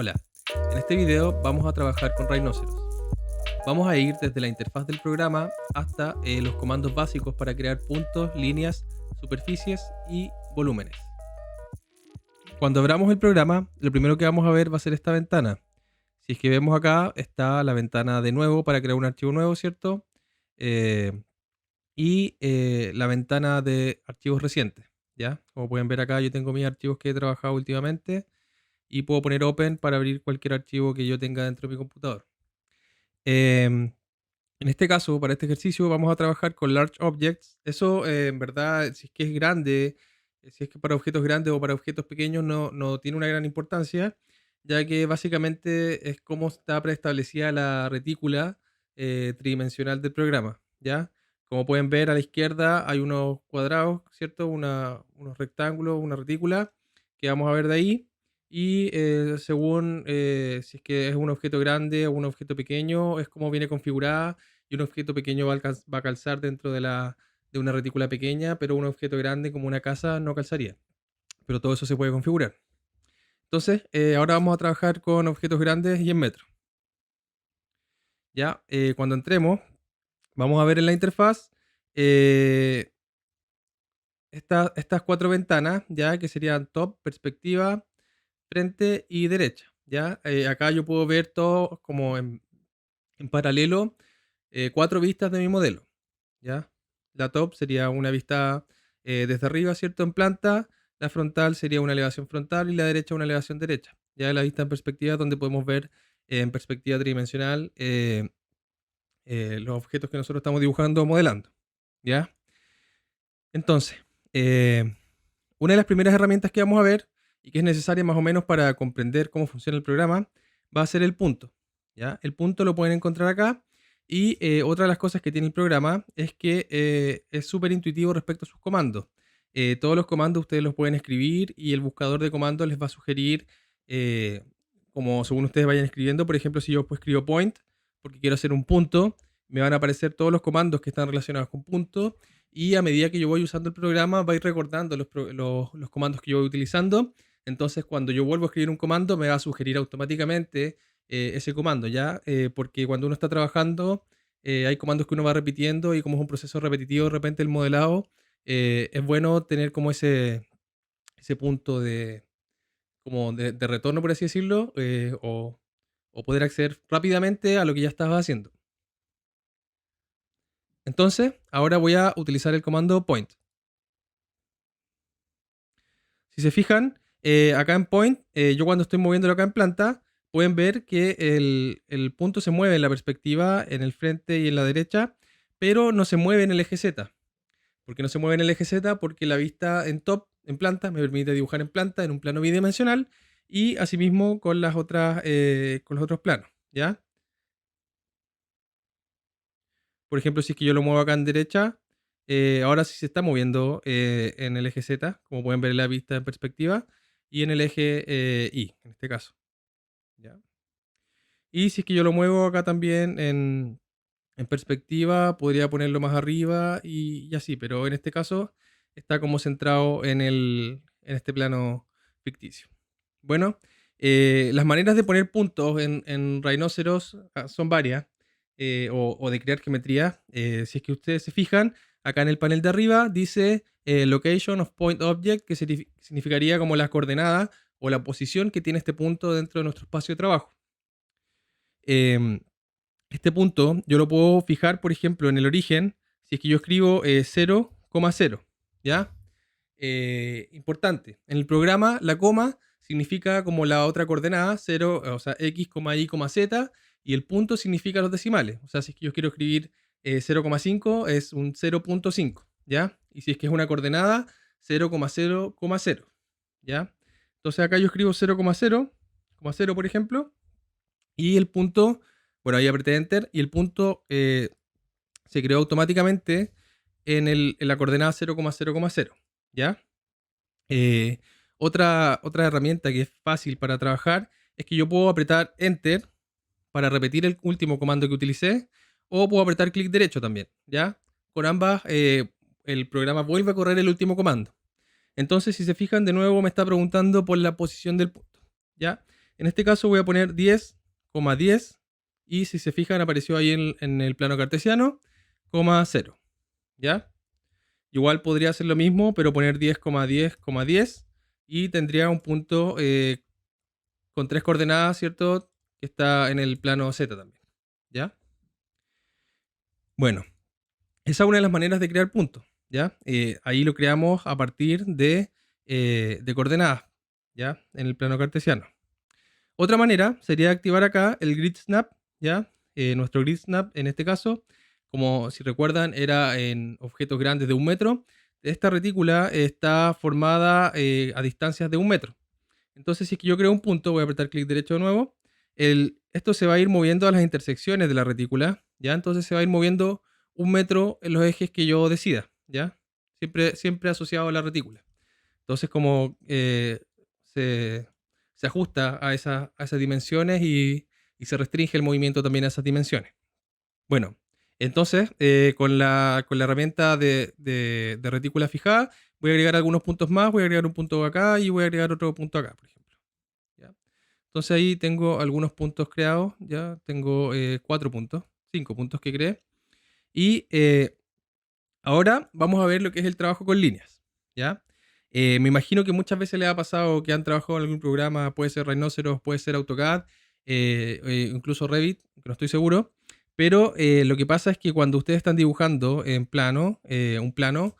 Hola, en este video vamos a trabajar con Rhinoceros. Vamos a ir desde la interfaz del programa hasta los comandos básicos para crear puntos, líneas, superficies y volúmenes. Cuando abramos el programa, lo primero que vamos a ver va a ser esta ventana. Si es que vemos acá, está la ventana de nuevo para crear un archivo nuevo, ¿cierto? Eh, la ventana de archivos recientes, ¿ya? Como pueden ver acá, yo tengo mis archivos que he trabajado últimamente y puedo poner Open para abrir cualquier archivo que yo tenga dentro de mi computador. Em, en este caso, para este ejercicio, vamos a trabajar con Large Objects. Eso, en verdad, si es que es grande, si es que para objetos grandes o para objetos pequeños, no tiene una gran importancia, ya que básicamente es como está preestablecida la retícula tridimensional del programa, ¿ya? Como pueden ver a la izquierda hay unos cuadrados, ¿cierto? Unos rectángulos, una retícula que vamos a ver de ahí. Y según si es que es un objeto grande o un objeto pequeño, es como viene configurada y un objeto pequeño va a calzar dentro de una retícula pequeña, pero un objeto grande como una casa no calzaría. Pero todo eso se puede configurar. Entonces, ahora vamos a trabajar con objetos grandes y en metros. Ya, cuando entremos, vamos a ver en la interfaz eh, estas cuatro ventanas, ya que serían top, perspectiva, frente y derecha. ¿Ya? Acá yo puedo ver todo como en paralelo, cuatro vistas de mi modelo. ¿Ya? La top sería una vista desde arriba, ¿cierto? En planta. La frontal sería una elevación frontal y la derecha una elevación derecha. Ya la vista en perspectiva es donde podemos ver en perspectiva tridimensional los objetos que nosotros estamos dibujando o modelando. ¿Ya? Entonces, una de las primeras herramientas que vamos a ver y que es necesaria más o menos para comprender cómo funciona el programa va a ser el punto. ¿Ya? El punto lo pueden encontrar acá y otra de las cosas que tiene el programa es que es súper intuitivo respecto a sus comandos. Todos los comandos ustedes los pueden escribir y el buscador de comandos les va a sugerir eh, como según ustedes vayan escribiendo. Por ejemplo, si yo pues escribo point porque quiero hacer un punto, me van a aparecer todos los comandos que están relacionados con punto y a medida que yo voy usando el programa va a ir recordando los comandos que yo voy utilizando. Entonces, cuando yo vuelvo a escribir un comando, me va a sugerir automáticamente ese comando, ¿ya? Porque cuando uno está trabajando, hay comandos que uno va repitiendo y como es un proceso repetitivo de repente el modelado, es bueno tener como ese punto de retorno, por así decirlo, o poder acceder rápidamente a lo que ya estabas haciendo. Entonces, ahora voy a utilizar el comando point. Si se fijan, acá en point, yo cuando estoy moviéndolo acá en planta, pueden ver que el punto se mueve en la perspectiva, en el frente y en la derecha, pero no se mueve en el eje Z. ¿Por qué no se mueve en el eje Z? Porque la vista en top, en planta, me permite dibujar en planta en un plano bidimensional y asimismo con con los otros planos, ¿ya? Por ejemplo, si es que yo lo muevo acá en derecha, ahora sí se está moviendo en el eje Z, como pueden ver en la vista en perspectiva, y en el eje Y, en este caso. ¿Ya? Y si es que yo lo muevo acá también en perspectiva, podría ponerlo más arriba y así, pero en este caso está como centrado en este plano ficticio. Bueno, las maneras de poner puntos en Rhinoceros son varias, o de crear geometría. Si es que ustedes se fijan, acá en el panel de arriba dice Location of Point Object, que significaría como las coordenadas o la posición que tiene este punto dentro de nuestro espacio de trabajo. Em, este punto yo lo puedo fijar, por ejemplo, en el origen, si es que yo escribo 0,0, ¿ya? Importante, en el programa la coma significa como la otra coordenada, 0, o sea, x, y, z, y el punto significa los decimales. O sea, si es que yo quiero escribir 0,5 es un 0,5, ¿ya? Y si es que es una coordenada, 0,0,0, ¿ya? Entonces acá yo escribo 0,0, por ejemplo, y el punto, bueno, ahí apreté Enter, y el punto se creó automáticamente en la coordenada 0,0,0, ¿ya? Eh, otra herramienta que es fácil para trabajar es que yo puedo apretar Enter para repetir el último comando que utilicé, o puedo apretar clic derecho también, ¿ya? Con ambas, el programa vuelve a correr el último comando. Entonces, si se fijan, de nuevo me está preguntando por la posición del punto, ¿ya? En este caso voy a poner 10,10 y si se fijan apareció ahí en el plano cartesiano, 0, ¿ya? Igual podría hacer lo mismo, pero poner 10,10,10 y tendría un punto con 3 coordenadas, ¿cierto? Que está en el plano Z también, ¿ya? Bueno, esa es una de las maneras de crear puntos, ¿ya? Ahí lo creamos a partir de coordenadas, ¿ya? En el plano cartesiano. Otra manera sería activar acá el grid snap, ¿ya? Nuestro grid snap en este caso, como si recuerdan, era en objetos grandes de 1 metro. Esta retícula está formada a distancias de 1 metro. Entonces, si es que yo creo un punto, voy a apretar clic derecho de nuevo, esto se va a ir moviendo a las intersecciones de la retícula, ¿ya? Entonces se va a ir moviendo 1 metro en los ejes que yo decida, ¿ya? Siempre asociado a la retícula. Entonces, como se ajusta a esas dimensiones y se restringe el movimiento también a esas dimensiones. Bueno, entonces, con la herramienta de retícula fijada, voy a agregar algunos puntos más, voy a agregar un punto acá y voy a agregar otro punto acá, por ejemplo. ¿Ya? Entonces ahí tengo algunos puntos creados, ya tengo 4 puntos, 5 puntos que creé. Y ahora vamos a ver lo que es el trabajo con líneas, ¿ya? Me imagino que muchas veces les ha pasado que han trabajado en algún programa, puede ser Rhinoceros, puede ser AutoCAD, incluso Revit, que no estoy seguro, pero lo que pasa es que cuando ustedes están dibujando en plano, un plano,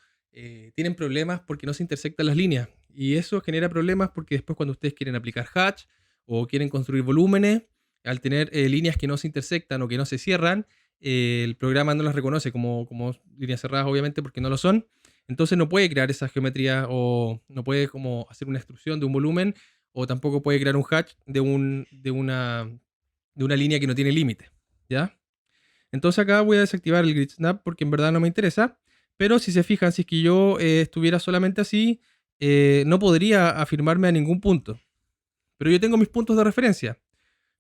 tienen problemas porque no se intersectan las líneas. Y eso genera problemas porque después cuando ustedes quieren aplicar hatch o quieren construir volúmenes, al tener líneas que no se intersectan o que no se cierran, el programa no las reconoce como líneas cerradas, obviamente, porque no lo son. Entonces no puede crear esa geometría o no puede como hacer una extrusión de un volumen o tampoco puede crear un hatch de una línea que no tiene límite, ¿ya? Entonces acá voy a desactivar el grid snap porque en verdad no me interesa, pero si se fijan, si es que yo estuviera solamente así, no podría afirmarme a ningún punto. Pero yo tengo mis puntos de referencia,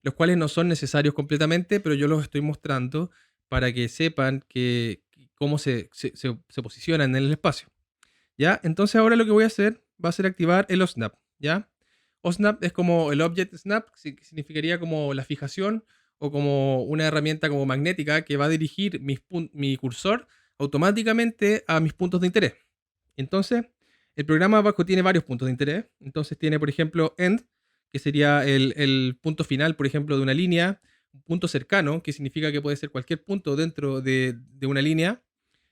los cuales no son necesarios completamente, pero yo los estoy mostrando para que sepan cómo se posicionan en el espacio. ¿Ya? Entonces ahora lo que voy a hacer va a ser activar el OSNAP, ¿ya? OSNAP es como el Object Snap, que significaría como la fijación o como una herramienta como magnética que va a dirigir mi cursor automáticamente a mis puntos de interés. Entonces, el programa abajo tiene varios puntos de interés. Entonces tiene, por ejemplo, end, que sería el punto final, por ejemplo, de una línea, un punto cercano, que significa que puede ser cualquier punto dentro de una línea,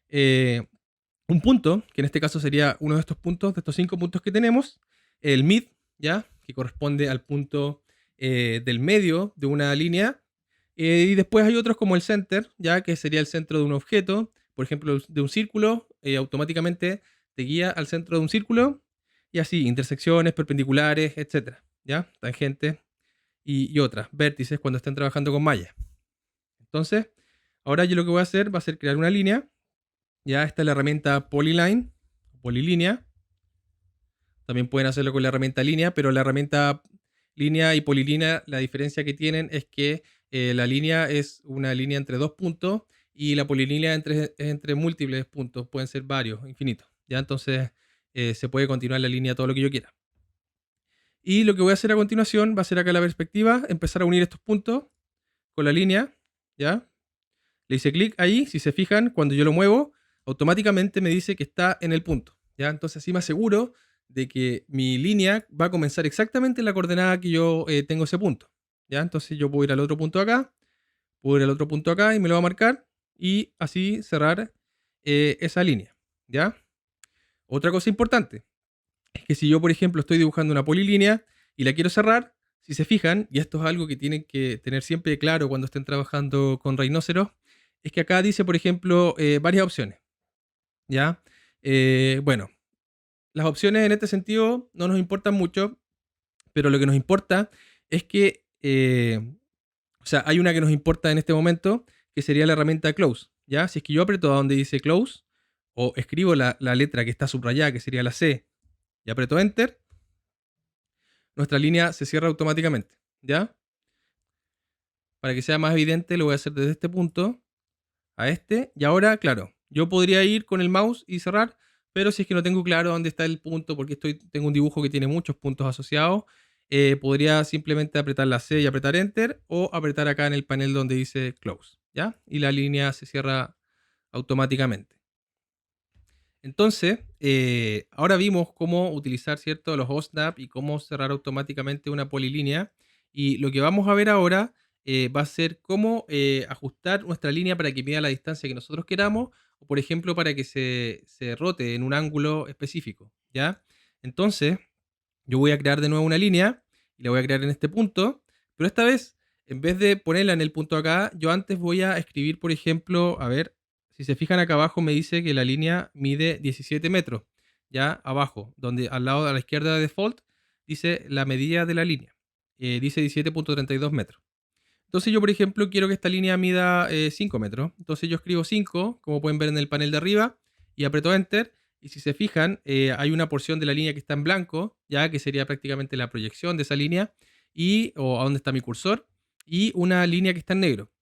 un punto, que en este caso sería uno de estos puntos, de estos 5 puntos que tenemos, el mid, ¿ya? Que corresponde al punto del medio de una línea, y después hay otros como el center, ¿ya? Que sería el centro de un objeto, por ejemplo, de un círculo, automáticamente te guía al centro de un círculo, y así, intersecciones, perpendiculares, etcétera, ¿ya? Tangentes y otras, vértices cuando estén trabajando con mallas. Entonces, ahora yo lo que voy a hacer va a ser crear una línea. Ya está la herramienta Polyline, polilínea. También pueden hacerlo con la herramienta línea, pero la herramienta línea y polilínea, la diferencia que tienen es que la línea es una línea entre 2 puntos y la polilínea es entre múltiples puntos, pueden ser varios, infinitos. ¿Ya? Entonces se puede continuar la línea todo lo que yo quiera. Y lo que voy a hacer a continuación va a ser acá la perspectiva, empezar a unir estos puntos con la línea. ¿Ya? Le hice clic ahí, si se fijan, cuando yo lo muevo, automáticamente me dice que está en el punto. ¿Ya? Entonces así me aseguro de que mi línea va a comenzar exactamente en la coordenada que yo tengo ese punto. ¿Ya? Entonces yo puedo ir al otro punto acá, puedo ir al otro punto acá y me lo va a marcar y así cerrar esa línea. ¿Ya? Otra cosa importante es que si yo, por ejemplo, estoy dibujando una polilínea y la quiero cerrar, si se fijan, y esto es algo que tienen que tener siempre claro cuando estén trabajando con Rhinoceros, es que acá dice, por ejemplo, varias opciones. ¿Ya? Bueno, las opciones en este sentido no nos importan mucho, pero lo que nos importa es que, o sea, hay una que nos importa en este momento, que sería la herramienta close. ¿Ya? Si es que yo aprieto a donde dice close, o escribo la letra que está subrayada, que sería la C, y aprieto enter, nuestra línea se cierra automáticamente. ¿Ya? Para que sea más evidente, lo voy a hacer desde este punto a este. Y ahora, claro, yo podría ir con el mouse y cerrar, pero si es que no tengo claro dónde está el punto, porque tengo un dibujo que tiene muchos puntos asociados, podría simplemente apretar la C y apretar Enter, o apretar acá en el panel donde dice Close, ¿ya? Y la línea se cierra automáticamente. Entonces, ahora vimos cómo utilizar, ¿cierto?, los OSNAP y cómo cerrar automáticamente una polilínea. Y lo que vamos a ver ahora va a ser cómo ajustar nuestra línea para que mida la distancia que nosotros queramos, o por ejemplo, para que se rote en un ángulo específico, ¿ya? Entonces, yo voy a crear de nuevo una línea y la voy a crear en este punto, pero esta vez, en vez de ponerla en el punto acá, yo antes voy a escribir, por ejemplo, a ver, si se fijan acá abajo me dice que la línea mide 17 metros, ya abajo, donde al lado a la izquierda de default dice la medida de la línea, dice 17,32 metros. Entonces yo, por ejemplo, quiero que esta línea mida 5 metros. Entonces yo escribo 5, como pueden ver en el panel de arriba, y aprieto Enter. Y si se fijan, hay una porción de la línea que está en blanco, ya que sería prácticamente la proyección de esa línea, o a dónde está mi cursor, y una línea que está en negro.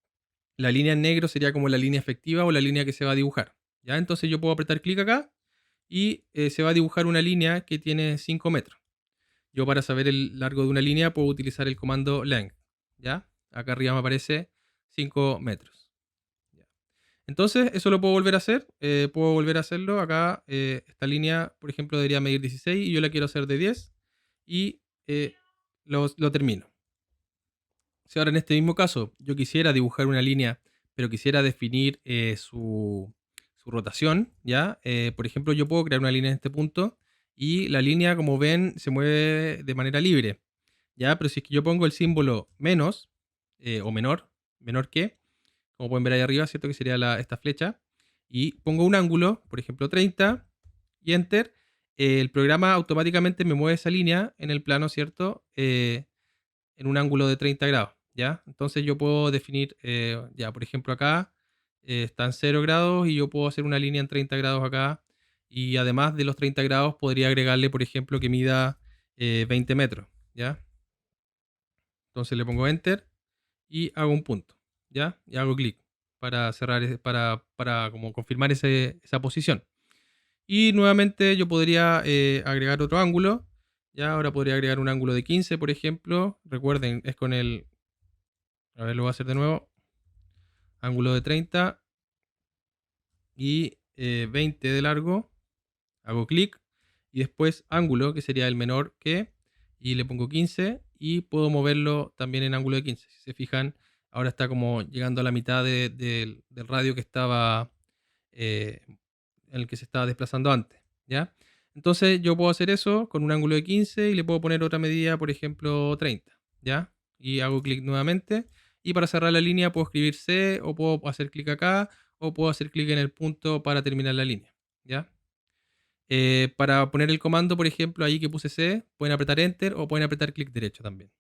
La línea en negro sería como la línea efectiva o la línea que se va a dibujar. ¿Ya? Entonces yo puedo apretar clic acá y se va a dibujar una línea que tiene 5 metros. Yo, para saber el largo de una línea, puedo utilizar el comando length, ¿ya? Acá arriba me aparece 5 metros. ¿Ya? Entonces, eso lo puedo volver a hacer. Puedo volver a hacerlo. Acá, esta línea, por ejemplo, debería medir 16 y yo la quiero hacer de 10 y lo termino. Si ahora en este mismo caso yo quisiera dibujar una línea, pero quisiera definir su rotación, ¿ya? Por ejemplo, yo puedo crear una línea en este punto y la línea, como ven, se mueve de manera libre, ¿ya? Pero si es que yo pongo el símbolo menos o menor que, como pueden ver ahí arriba, ¿cierto? Que sería esta flecha, y pongo un ángulo, por ejemplo 30, y Enter, el programa automáticamente me mueve esa línea en el plano, ¿cierto? En un ángulo de 30 grados, ¿ya? Entonces yo puedo definir, ya, por ejemplo acá están 0 grados y yo puedo hacer una línea en 30 grados acá, y además de los 30 grados podría agregarle, por ejemplo, que mida 20 metros, ¿ya? Entonces le pongo Enter y hago un punto, ¿ya? Y hago clic para cerrar, para como confirmar esa posición. Y nuevamente yo podría agregar otro ángulo. Ya ahora podría agregar un ángulo de 15, por ejemplo. Recuerden, es con el... A ver, lo voy a hacer de nuevo. Ángulo de 30 y 20 de largo. Hago clic. Y después ángulo, que sería el menor que. Y le pongo 15. Y puedo moverlo también en ángulo de 15. Si se fijan, ahora está como llegando a la mitad del radio que estaba... en el que se estaba desplazando antes, ¿ya? Entonces yo puedo hacer eso con un ángulo de 15 y le puedo poner otra medida, por ejemplo 30, ¿ya? Y hago clic nuevamente. Y para cerrar la línea puedo escribir C, o puedo hacer clic acá, o puedo hacer clic en el punto para terminar la línea, ¿ya? Para poner el comando, por ejemplo, ahí que puse C, pueden apretar Enter o pueden apretar clic derecho también.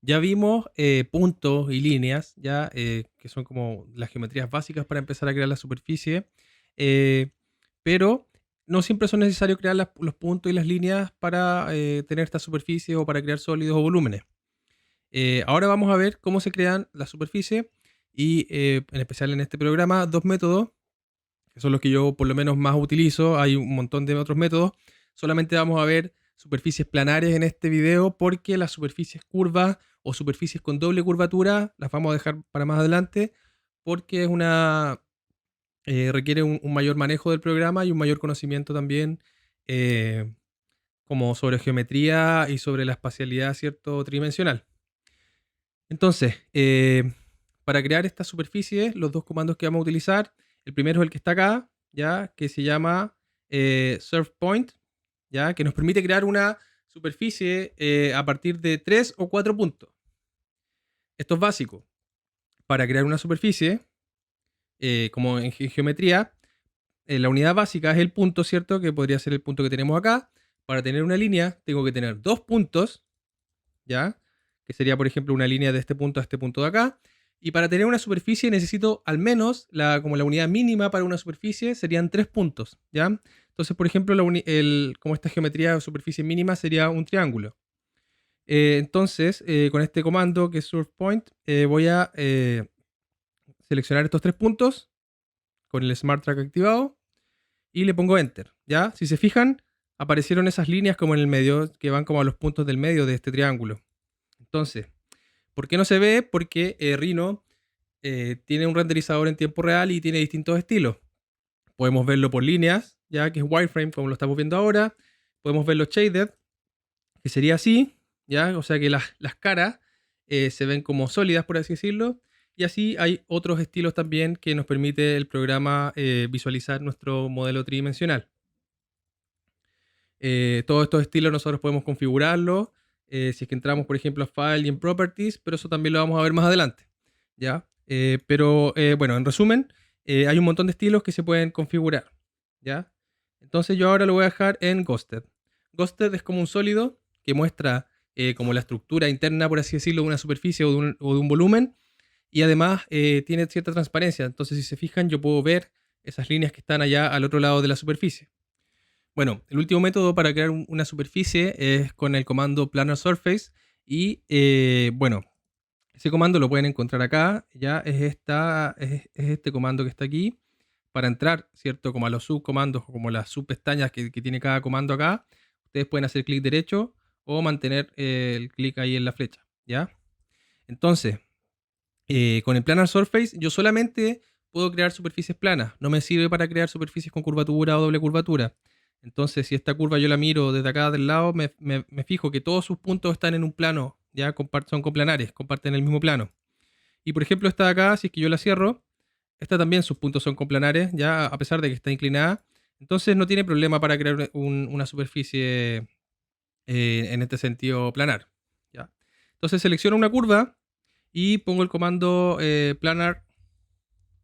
Ya vimos puntos y líneas, ya que son como las geometrías básicas para empezar a crear la superficie, eh, pero no siempre son necesarios crear los puntos y las líneas para tener esta superficie o para crear sólidos o volúmenes. Ahora vamos a ver cómo se crean las superficies y en especial en este programa dos métodos, que son los que yo por lo menos más utilizo. Hay un montón de otros métodos. Solamente vamos a ver superficies planares en este video, porque las superficies curvas o superficies con doble curvatura las vamos a dejar para más adelante, porque requiere un mayor manejo del programa y un mayor conocimiento también, eh, como sobre geometría y sobre la espacialidad, ¿cierto?, tridimensional. Entonces, para crear esta superficie, los dos comandos que vamos a utilizar, el primero es el que está acá, ¿ya? Que se llama Surf Point, ¿ya? Que nos permite crear una superficie a partir de 3 o 4 puntos. Esto es básico. Para crear una superficie, como en geometría, la unidad básica es el punto, ¿cierto? Que podría ser el punto que tenemos acá. Para tener una línea, tengo que tener dos puntos, ¿ya? Que sería, por ejemplo, una línea de este punto a este punto de acá. Y para tener una superficie necesito al menos, como la unidad mínima para una superficie serían 3 puntos, ¿ya? Entonces, por ejemplo, como esta geometría de superficie mínima sería un triángulo. Entonces, con este comando que es Surf Point, voy a seleccionar estos 3 puntos con el Smart Track activado y le pongo Enter, ¿ya? Si se fijan, aparecieron esas líneas como en el medio, que van como a los puntos del medio de este triángulo. Entonces, ¿por qué no se ve? Porque Rhino tiene un renderizador en tiempo real y tiene distintos estilos. Podemos verlo por líneas, ya que es wireframe, como lo estamos viendo ahora. Podemos verlo shaded, que sería así, ya, o sea que las caras se ven como sólidas, por así decirlo. Y así hay otros estilos también que nos permite el programa visualizar nuestro modelo tridimensional. Todos estos estilos nosotros podemos configurarlos si es que entramos, por ejemplo, a File y en Properties, pero eso también lo vamos a ver más adelante, ¿ya? Pero bueno, en resumen, hay un montón de estilos que se pueden configurar, ¿ya? Entonces yo ahora lo voy a dejar en Ghosted. Ghosted es como un sólido que muestra como la estructura interna, por así decirlo, de una superficie o de un volumen, y además tiene cierta transparencia. Entonces, si se fijan, yo puedo ver esas líneas que están allá al otro lado de la superficie. Bueno, el último método para crear una superficie es con el comando planar surface y bueno, ese comando lo pueden encontrar acá, ya es este comando que está aquí. Para entrar, ¿cierto? Como a los subcomandos o como las subpestañas que tiene cada comando acá, ustedes pueden hacer clic derecho o mantener el clic ahí en la flecha, ¿ya? Entonces, con el planar surface yo solamente puedo crear superficies planas, no me sirve para crear superficies con curvatura o doble curvatura. Entonces, si esta curva yo la miro desde acá del lado, me fijo que todos sus puntos están en un plano, ya son coplanares, comparten el mismo plano. Y por ejemplo, esta de acá, si es que yo la cierro, esta también sus puntos son coplanares, ya a pesar de que está inclinada. Entonces no tiene problema para crear una superficie en este sentido planar, ¿ya? Entonces selecciono una curva y pongo el comando planar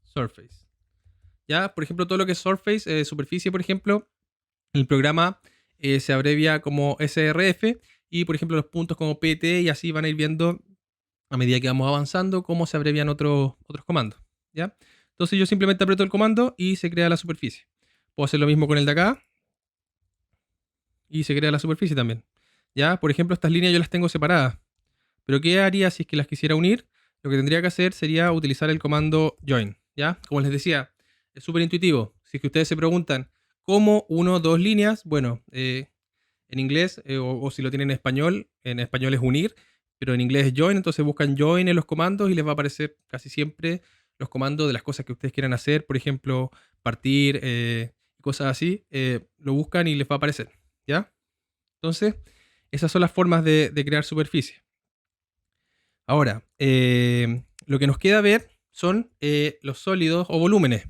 surface. ¿Ya? Por ejemplo, todo lo que es surface, superficie, por ejemplo, el programa se abrevia como SRF y, por ejemplo, los puntos como PT y así van a ir viendo a medida que vamos avanzando cómo se abrevian otros comandos. ¿Ya? Entonces yo simplemente aprieto el comando y se crea la superficie. Puedo hacer lo mismo con el de acá y se crea la superficie también. ¿Ya? Por ejemplo, estas líneas yo las tengo separadas. Pero ¿qué haría si es que las quisiera unir? Lo que tendría que hacer sería utilizar el comando join. ¿Ya? Como les decía, es súper intuitivo. Si es que ustedes se preguntan cómo uno dos líneas, bueno, en inglés o si lo tienen en español es unir, pero en inglés es join, entonces buscan join en los comandos y les va a aparecer casi siempre los comandos de las cosas que ustedes quieran hacer, por ejemplo, partir, cosas así, lo buscan y les va a aparecer, ¿ya? Entonces, esas son las formas de crear superficie. Ahora, lo que nos queda ver son los sólidos o volúmenes.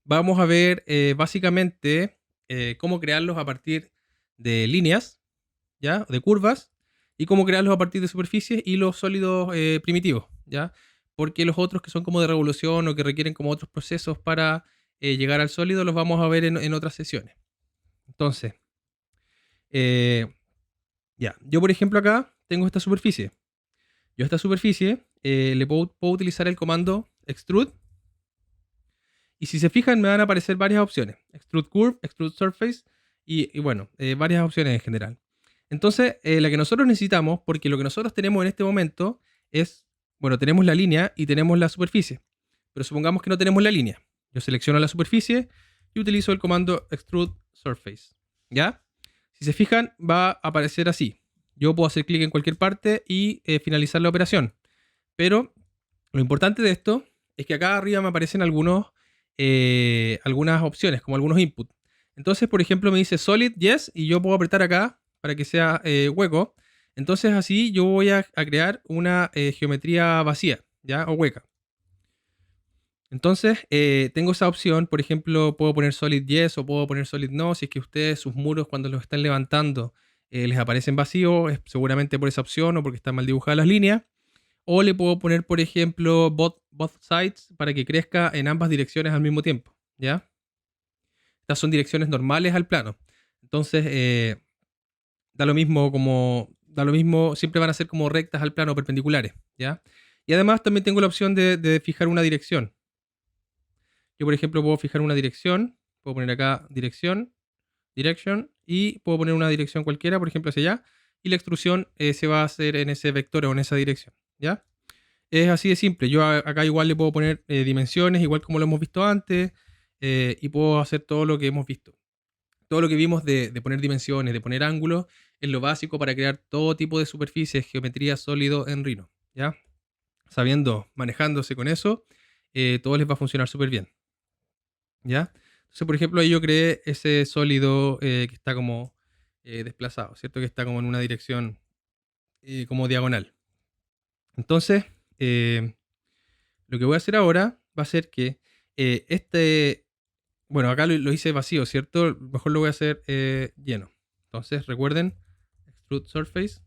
Vamos a ver básicamente cómo crearlos a partir de líneas, ¿ya? De curvas, y cómo crearlos a partir de superficies y los sólidos primitivos, ¿ya? Porque los otros que son como de revolución o que requieren como otros procesos para llegar al sólido los vamos a ver en otras sesiones. Entonces, eh, ya, yo por ejemplo acá tengo esta superficie. Yo a esta superficie le puedo utilizar el comando extrude. Y si se fijan, me van a aparecer varias opciones. Extrude Curve, Extrude Surface y bueno, varias opciones en general. Entonces, la que nosotros necesitamos, porque lo que nosotros tenemos en este momento es, bueno, tenemos la línea y tenemos la superficie. Pero supongamos que no tenemos la línea. Yo selecciono la superficie y utilizo el comando Extrude Surface. ¿Ya? Si se fijan, va a aparecer así. Yo puedo hacer clic en cualquier parte y finalizar la operación. Pero lo importante de esto es que acá arriba me aparecen algunas opciones, como algunos inputs. Entonces, por ejemplo, me dice solid, yes, y yo puedo apretar acá para que sea hueco. Entonces, así yo voy a crear una geometría vacía, ¿ya? O hueca. Entonces, tengo esa opción, por ejemplo, puedo poner solid yes o puedo poner solid no. Si es que ustedes, sus muros, cuando los están levantando, les aparecen vacíos, es seguramente por esa opción o porque están mal dibujadas las líneas. O le puedo poner, por ejemplo, both sides para que crezca en ambas direcciones al mismo tiempo, ¿ya? Estas son direcciones normales al plano. Entonces, da lo mismo, siempre van a ser como rectas al plano, perpendiculares, ¿ya? Y además también tengo la opción de fijar una dirección. Yo, por ejemplo, puedo fijar una dirección, puedo poner acá direction, y puedo poner una dirección cualquiera, por ejemplo, hacia allá, y la extrusión se va a hacer en ese vector o en esa dirección, ¿ya? Es así de simple. Yo acá igual le puedo poner dimensiones, igual como lo hemos visto antes, y puedo hacer todo lo que hemos visto. todo lo que vimos de poner dimensiones, de poner ángulos, es lo básico para crear todo tipo de superficies, geometría sólido en Rhino, ¿ya? Sabiendo, manejándose con eso, todo les va a funcionar súper bien, ¿ya? Entonces, por ejemplo, ahí yo creé ese sólido que está como desplazado, ¿cierto? Que está como en una dirección como diagonal. Entonces, lo que voy a hacer ahora va a ser que bueno, acá lo hice vacío, ¿cierto? Mejor lo voy a hacer lleno. Entonces, recuerden, Extrude Surface.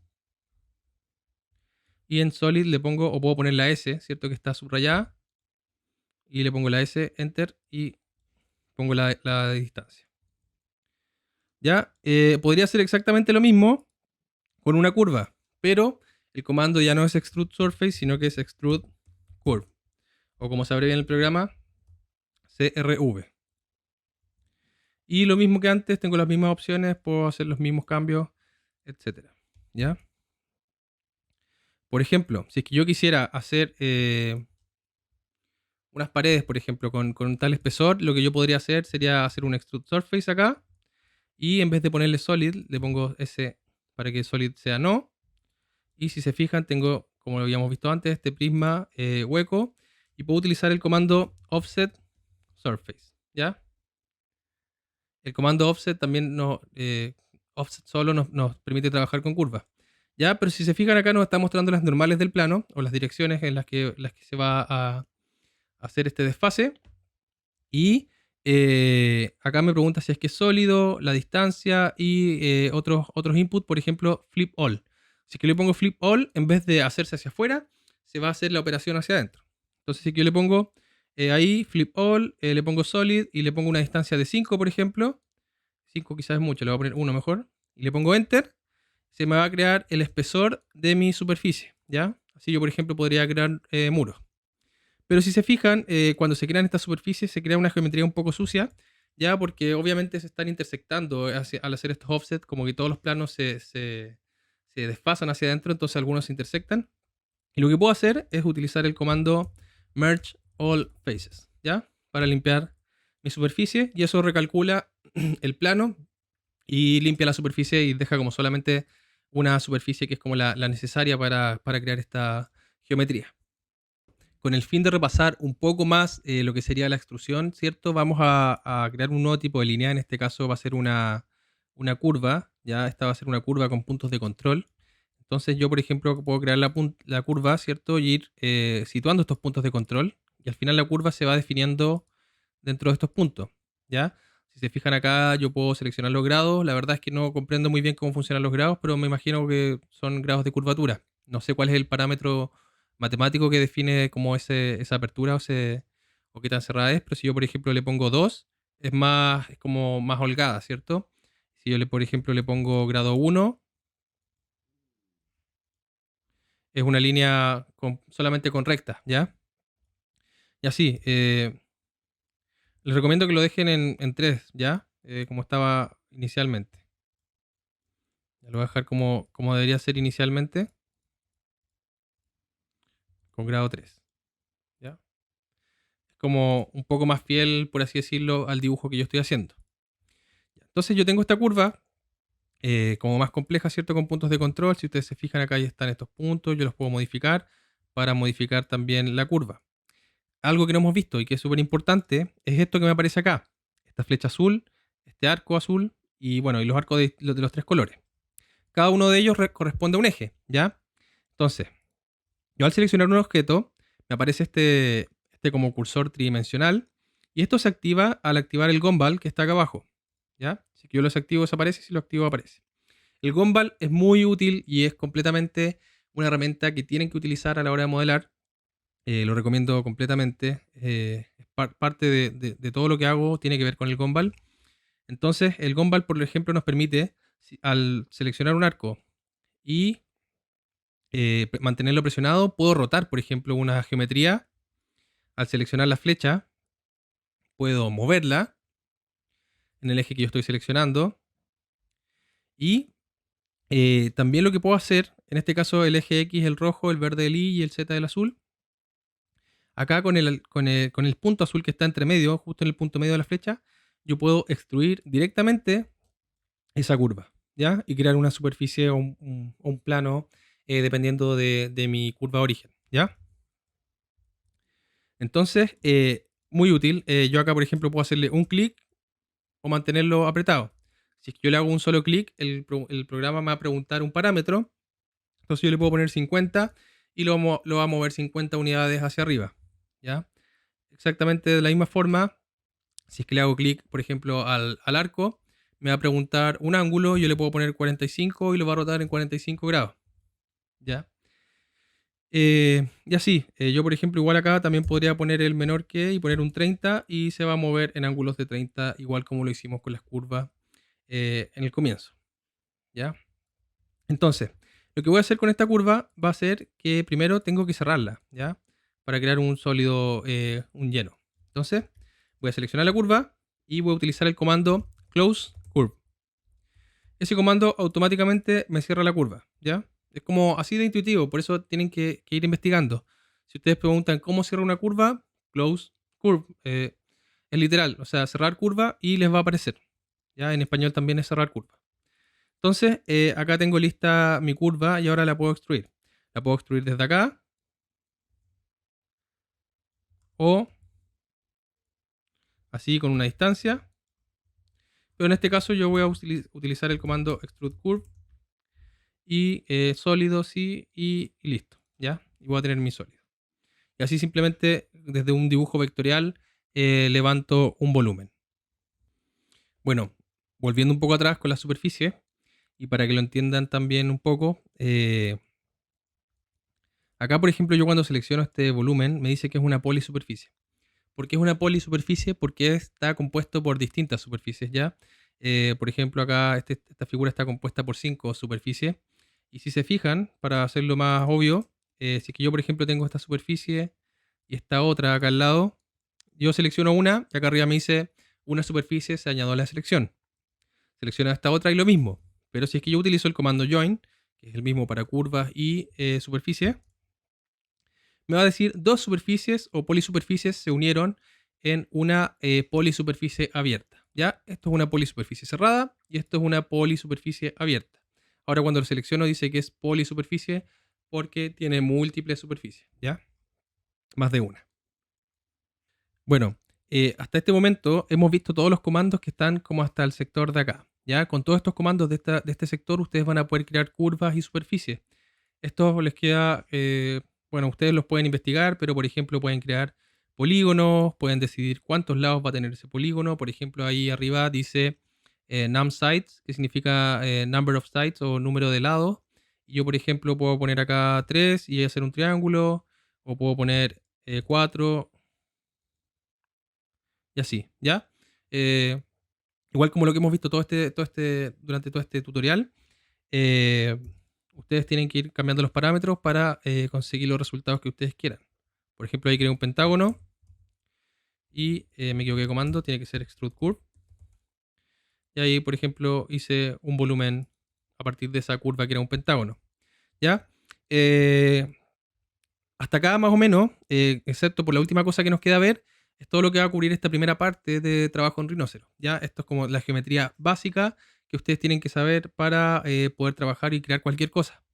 Y en Solid le pongo, o puedo poner la S, ¿cierto? Que está subrayada. Y le pongo la S, Enter, y pongo la distancia. Ya, podría ser exactamente lo mismo con una curva, pero el comando ya no es Extrude Surface, sino que es Extrude Curve. O como se abrevia en el programa, CRV. Y lo mismo que antes, tengo las mismas opciones, puedo hacer los mismos cambios, etc. ¿Ya? Por ejemplo, si es que yo quisiera hacer unas paredes, por ejemplo, con tal espesor, lo que yo podría hacer sería hacer un Extrude Surface acá. Y en vez de ponerle Solid, le pongo ese para que Solid sea no. Y si se fijan, tengo, como lo habíamos visto antes, este prisma hueco. Y puedo utilizar el comando Offset Surface. ¿Ya? El comando Offset también Offset solo nos permite trabajar con curvas. ¿Ya? Pero si se fijan acá nos está mostrando las normales del plano o las direcciones en las que se va a hacer este desfase. Y acá me pregunta si es que es sólido, la distancia y otros inputs, por ejemplo, flip all. Si es que le pongo flip all, en vez de hacerse hacia afuera, se va a hacer la operación hacia adentro. Entonces, si yo le pongo ahí flip all, le pongo solid y le pongo una distancia de 5, por ejemplo. 5 quizás es mucho, le voy a poner 1 mejor. Y le pongo enter, se me va a crear el espesor de mi superficie. ¿Ya? Así yo, por ejemplo, podría crear muros. Pero si se fijan, cuando se crean estas superficies se crea una geometría un poco sucia, ya porque obviamente se están intersectando al hacer estos offsets, como que todos los planos se desfasan hacia adentro, entonces algunos se intersectan. Y lo que puedo hacer es utilizar el comando Merge All Faces, ¿ya? Para limpiar mi superficie, y eso recalcula el plano y limpia la superficie y deja como solamente una superficie que es como la necesaria para crear esta geometría. Con el fin de repasar un poco más lo que sería la extrusión, ¿cierto? Vamos a crear un nuevo tipo de línea. En este caso va a ser una curva. Ya esta va a ser una curva con puntos de control. Entonces yo, por ejemplo, puedo crear la curva, ¿cierto? Y ir situando estos puntos de control. Y al final la curva se va definiendo dentro de estos puntos. ¿Ya? Si se fijan acá, yo puedo seleccionar los grados. La verdad es que no comprendo muy bien cómo funcionan los grados, pero me imagino que son grados de curvatura. No sé cuál es el parámetro matemático que define como esa apertura o qué tan cerrada es, pero si yo, por ejemplo, le pongo 2 es como más holgada, ¿cierto? Si yo, por ejemplo, le pongo grado 1 es una línea solamente con recta, ¿ya? Y así, les recomiendo que lo dejen en 3, ¿ya? Como estaba inicialmente. Lo voy a dejar como debería ser inicialmente, con grado 3, ¿ya? Es como un poco más fiel, por así decirlo, al dibujo que yo estoy haciendo. Entonces yo tengo esta curva como más compleja, ¿cierto? Con puntos de control. Si ustedes se fijan acá, ahí están estos puntos. Yo los puedo modificar para modificar también la curva. Algo que no hemos visto y que es súper importante es esto que me aparece acá. Esta flecha azul, este arco azul y bueno, y los arcos de los tres colores. Cada uno de ellos corresponde a un eje, ¿ya? Entonces, yo al seleccionar un objeto, me aparece este como cursor tridimensional y esto se activa al activar el gumball que está acá abajo, ¿ya? Si yo lo desactivo desaparece, si lo activo aparece. El gumball es muy útil y es completamente una herramienta que tienen que utilizar a la hora de modelar. Lo recomiendo completamente. Parte de todo lo que hago tiene que ver con el gumball. Entonces, el gumball, por ejemplo, nos permite, al seleccionar un arco y mantenerlo presionado, puedo rotar, por ejemplo, una geometría. Al seleccionar la flecha, puedo moverla en el eje que yo estoy seleccionando. Y también lo que puedo hacer, en este caso el eje X, el rojo, el verde, el Y y el Z, el azul. Acá con el punto azul que está entre medio, justo en el punto medio de la flecha, yo puedo extruir directamente esa curva, ¿ya? Y crear una superficie o un plano dependiendo de mi curva origen, ¿ya? Entonces, muy útil. Yo acá, por ejemplo, puedo hacerle un clic o mantenerlo apretado. Si es que yo le hago un solo clic, el programa me va a preguntar un parámetro. Entonces yo le puedo poner 50 y lo va a mover 50 unidades hacia arriba, ¿ya? Exactamente de la misma forma, si es que le hago clic, por ejemplo, al arco, me va a preguntar un ángulo, yo le puedo poner 45 y lo va a rotar en 45 grados, ¿ya? Y así, yo por ejemplo, igual acá también podría poner el menor que y poner un 30 y se va a mover en ángulos de 30, igual como lo hicimos con las curvas en el comienzo, ¿ya? Entonces, lo que voy a hacer con esta curva va a ser que primero tengo que cerrarla, ¿ya? Para crear un sólido, un lleno. Entonces, voy a seleccionar la curva y voy a utilizar el comando close curve. Ese comando automáticamente me cierra la curva, ¿ya? Es como así de intuitivo, por eso tienen que ir investigando. Si ustedes preguntan cómo cierra una curva, close curve, es literal, o sea, cerrar curva y les va a aparecer. ¿Ya? En español también es cerrar curva. Entonces, acá tengo lista mi curva y ahora la puedo extruir. La puedo extruir desde acá o así con una distancia. Pero en este caso yo voy a utilizar el comando extrude curve y sólido, sí, y listo. ¿Ya? Y voy a tener mi sólido. Y así simplemente desde un dibujo vectorial levanto un volumen. Bueno, volviendo un poco atrás con la superficie y para que lo entiendan también un poco, acá por ejemplo yo cuando selecciono este volumen me dice que es una polisuperficie. ¿Por qué es una polisuperficie? Porque está compuesto por distintas superficies, ¿ya? Por ejemplo, acá esta figura está compuesta por 5 superficies. Y si se fijan, para hacerlo más obvio, si es que yo, por ejemplo, tengo esta superficie y esta otra acá al lado, yo selecciono una y acá arriba me dice una superficie se añadió a la selección. Selecciona esta otra y lo mismo. Pero si es que yo utilizo el comando join, que es el mismo para curvas y superficie, me va a decir dos superficies o polisuperficies se unieron en una polisuperficie abierta. ¿Ya? Esto es una polisuperficie cerrada y esto es una polisuperficie abierta. Ahora cuando lo selecciono dice que es polisuperficie porque tiene múltiples superficies, ¿ya? Más de una. Bueno, hasta este momento hemos visto todos los comandos que están como hasta el sector de acá. ¿Ya? Con todos estos comandos de este sector ustedes van a poder crear curvas y superficies. Esto les queda, bueno, ustedes los pueden investigar, pero por ejemplo pueden crear polígonos, pueden decidir cuántos lados va a tener ese polígono. Por ejemplo, ahí arriba dice num sides, que significa number of sides o número de lados. Y yo, por ejemplo, puedo poner acá 3 y hacer un triángulo, o puedo poner 4 y así, ¿ya? Eh, igual como lo que hemos visto durante todo este tutorial, eh, ustedes tienen que ir cambiando los parámetros para conseguir los resultados que ustedes quieran. Por ejemplo, ahí creé un pentágono y me equivoqué de comando, tiene que ser extrude curve. Y ahí, por ejemplo, hice un volumen a partir de esa curva que era un pentágono. ¿Ya? Hasta acá más o menos, excepto por la última cosa que nos queda ver, es todo lo que va a cubrir esta primera parte de trabajo en Rhinoceros. ¿Ya? Esto es como la geometría básica que ustedes tienen que saber para poder trabajar y crear cualquier cosa.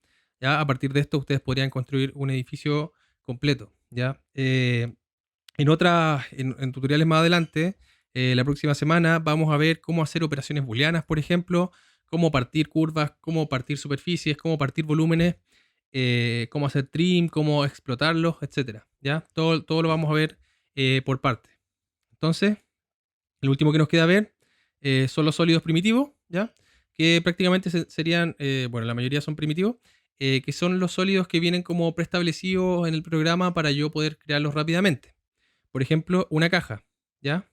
¿Ya? A partir de esto ustedes podrían construir un edificio completo. ¿Ya? En tutoriales más adelante, la próxima semana, vamos a ver cómo hacer operaciones booleanas, por ejemplo, cómo partir curvas, cómo partir superficies, cómo partir volúmenes, cómo hacer trim, cómo explotarlos, etcétera. ¿Ya? Todo lo vamos a ver por parte. Entonces, lo último que nos queda ver son los sólidos primitivos, ¿ya? Que prácticamente serían, bueno, la mayoría son primitivos, que son los sólidos que vienen como preestablecidos en el programa para yo poder crearlos rápidamente. Por ejemplo, una caja, ¿ya?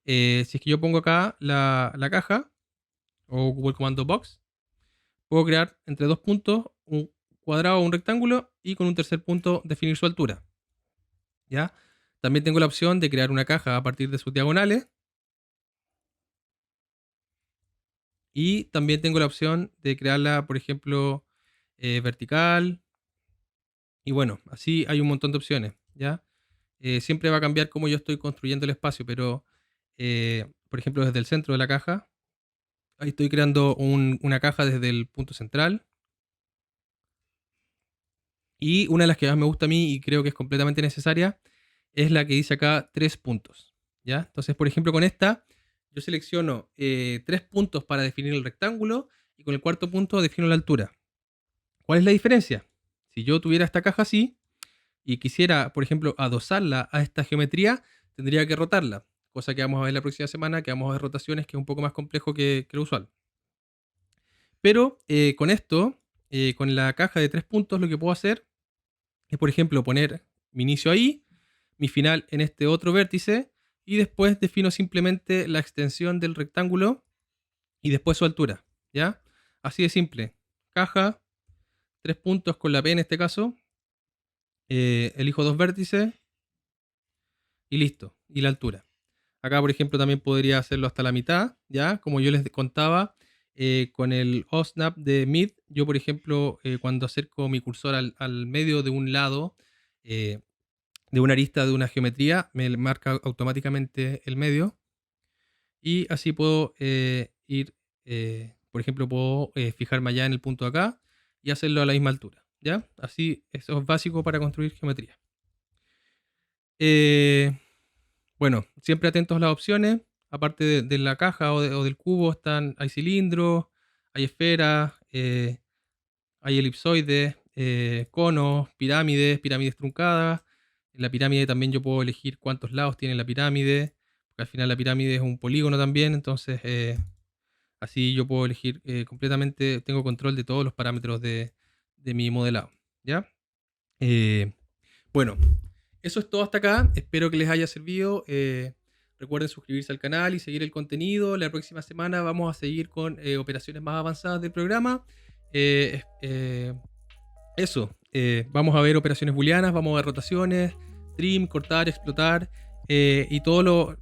Si es que yo pongo acá la caja, o ocupo el comando box, puedo crear entre dos puntos un cuadrado o un rectángulo y con un tercer punto definir su altura, ¿ya? También tengo la opción de crear una caja a partir de sus diagonales y también tengo la opción de crearla, por ejemplo, vertical. Y bueno, así hay un montón de opciones, ¿ya? Siempre va a cambiar cómo yo estoy construyendo el espacio, pero, por ejemplo, desde el centro de la caja Ahí estoy creando una caja desde el punto central. Y una de las que más me gusta a mí y creo que es completamente necesaria es la que dice acá 3 puntos. ¿Ya? Entonces, por ejemplo, con esta yo selecciono 3 puntos para definir el rectángulo y con el cuarto punto defino la altura. ¿Cuál es la diferencia? Si yo tuviera esta caja así y quisiera, por ejemplo, adosarla a esta geometría, tendría que rotarla. Cosa que vamos a ver la próxima semana, que vamos a ver rotaciones, que es un poco más complejo que lo usual. Pero con esto, con la caja de 3 puntos, lo que puedo hacer es, por ejemplo, poner mi inicio ahí, mi final en este otro vértice, y después defino simplemente la extensión del rectángulo y después su altura. ¿Ya? Así de simple. Caja, 3 puntos con la P en este caso. Elijo 2 vértices y listo. Y la altura. Acá, por ejemplo, también podría hacerlo hasta la mitad, ¿ya? Como yo les contaba, con el OSNAP de Mid, yo, por ejemplo, cuando acerco mi cursor al medio de un lado, de una arista de una geometría, me marca automáticamente el medio. Y así puedo ir, por ejemplo, puedo fijarme allá en el punto de acá y hacerlo a la misma altura, ¿ya? Así, eso es básico para construir geometría. Bueno, siempre atentos a las opciones. Aparte de la caja o del cubo, hay cilindros, hay esferas, hay elipsoides, conos, pirámides truncadas. En la pirámide también yo puedo elegir cuántos lados tiene la pirámide, porque al final la pirámide es un polígono también, entonces así yo puedo elegir completamente, tengo control de todos los parámetros de mi modelado, ¿ya? Bueno, eso es todo hasta acá. Espero que les haya servido. Recuerden suscribirse al canal y seguir el contenido. La próxima semana vamos a seguir con operaciones más avanzadas del programa. Eso. Vamos a ver operaciones booleanas, vamos a ver rotaciones, trim, cortar, explotar y todo lo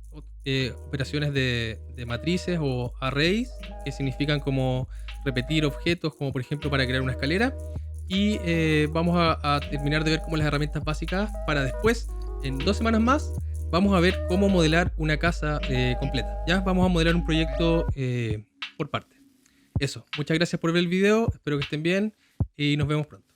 operaciones de matrices o arrays, que significan como repetir objetos, como por ejemplo para crear una escalera. Y vamos a terminar de ver cómo las herramientas básicas para después, en 2 semanas más, vamos a ver cómo modelar una casa completa. Ya vamos a modelar un proyecto por parte. Eso, muchas gracias por ver el video, espero que estén bien y nos vemos pronto.